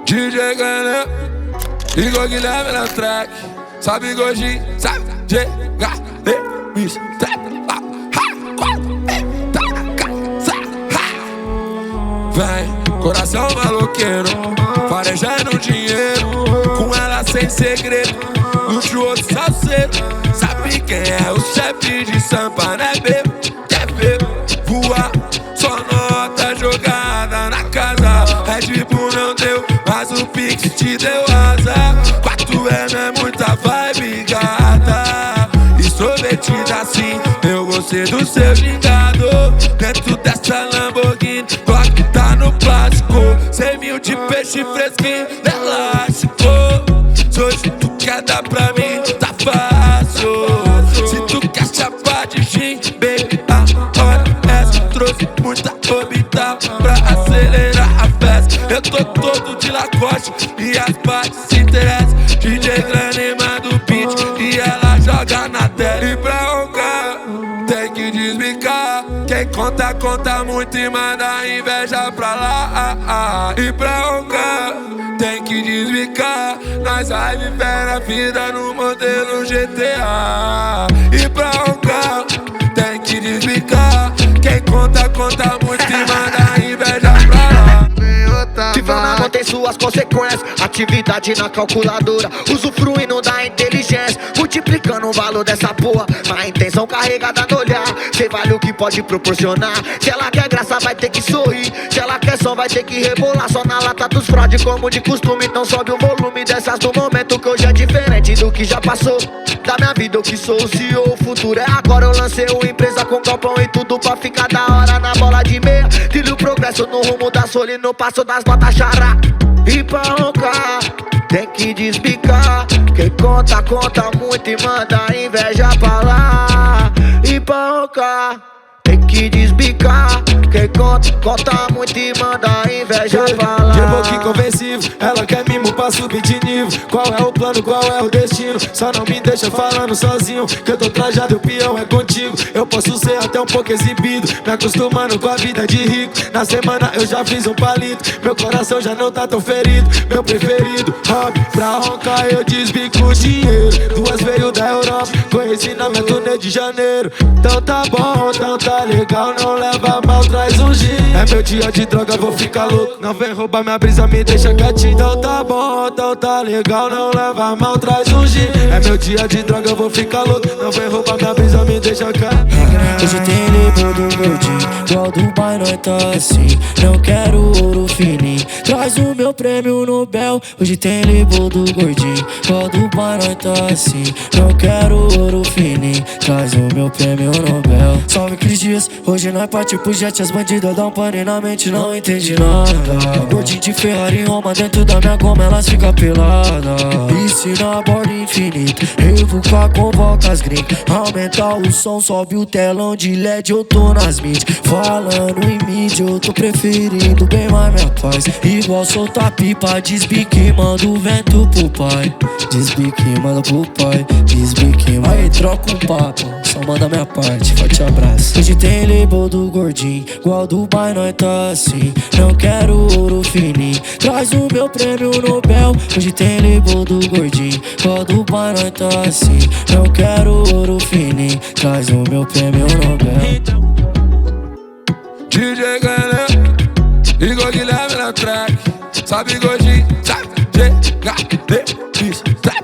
DJ Gané, Igor Guilherme na track. Sabe Gojinho, sabe G-H-D, mistério. Vem, coração maloqueiro, farejando dinheiro, com ela sem segredo, luxuoso salseiro. Sabe quem é o chefe de Sampa, né, bebo? Quer ver voar, só nota jogada na casa. Red Bull não deu, mas o Pix te deu asa. 4M é muita vibe, gata, extrovertida assim, eu gostei do seu gingado. Dentro dessa Lamborghini, Glock tá no plástico. 100 mil de peixe fresquinho, elástico. Se hoje tu quer dar pra mim, tá fácil. Se tu quer chapar de gin, baby, a hora essa. Trouxe muita orbital pra acelerar a festa. Eu tô todo de Lacoste e as partes se interessam. DJ Grande manda o beat e ela joga na tela. E pra roncar tem que desbicar. Quem conta, conta muito e manda a inveja pra lá. E pra roncar tem que desbicar. Nós vai viver a vida no modelo GTA. E pra roncar tem que desbicar. Quem conta, conta muito e manda a inveja pra lá. Cifra na mão tem suas consequências. Atividade na calculadora, usufruindo da inteligência, multiplicando o valor dessa porra. A intenção carregada no olhar, cê vale o que pode proporcionar. Se ela quer graça vai ter que sorrir, se ela quer som vai ter que rebolar. Só na lata dos fraude como de costume. Então sobe o volume dessas do momento, que hoje é diferente do que já passou. Da minha vida eu que sou o CEO, o futuro é agora. Eu lancei uma empresa com galpão e tudo pra ficar da hora na bola de meia. Trilho o progresso no rumo da sol e no passo das notas xará. E pra roncar tem que desbicar. Quem conta, conta muito e manda a inveja pra lá. E pra roncar tem que desbicar. Quem conta, conta muito e manda a inveja pra lá. De boquinha convencivo, ela quer mimo pra subir de nível. Qual é o plano, qual é o destino? Só não me deixa falando sozinho, que eu tô trajado e o peão é contigo. Eu posso ser até um pouco exibido, me acostumando com a vida de rico. Na semana eu já fiz um palito, meu coração já não tá tão ferido. Meu preferido, hobby, pra roncar eu desbico o dinheiro. Duas veio da Europa, conheci na minha turnê de janeiro. Então tá bom, então tá legal, não leva mal, traz um gin. É meu dia de droga, vou ficar louco. Não vem roubar minha brisa, me deixa quietinho. Então tá bom, então tá legal, não leva mal, traz um gin. É meu dia de droga, vou ficar louco. Não vem roubar minha brisa, me deixa quietinho. Hoje tem label do gordinho, igual Dubai nós tá assim. Não quero ouro fininho, traz o meu prêmio Nobel. Hoje tem label do gordinho, igual Dubai nós tá assim. Não quero ouro fininho, traz o meu prêmio Nobel. Salve Cris Dias, hoje nós partiu pro jet. As bandidas dão pane na mente, não entendi nada. Gordinho de Ferrari em Roma, dentro da minha goma elas ficam peladas. E se na borda infinita, revocar convoca as gringas. Aumentar o som, sobe o telão de LED, eu tô nas mídias. Falando em mídia, eu tô preferindo bem mais minha paz. Igual soltar pipa, desbique, manda o vento pro pai. Desbique, manda pro pai, desbique, aí troca um papo, só manda minha parte, forte abraço. Hoje tem label do gordinho, igual Dubai nós tá assim. Não quero ouro fininho, traz o meu prêmio Nobel. Hoje tem label do gordinho, igual Dubai nós tá assim. Não quero ouro fininho, traz o meu prêmio Nobel. DJ Gané, Igor Guilherme na track. Sabe Gojinho, sabe G-H-D, mistério.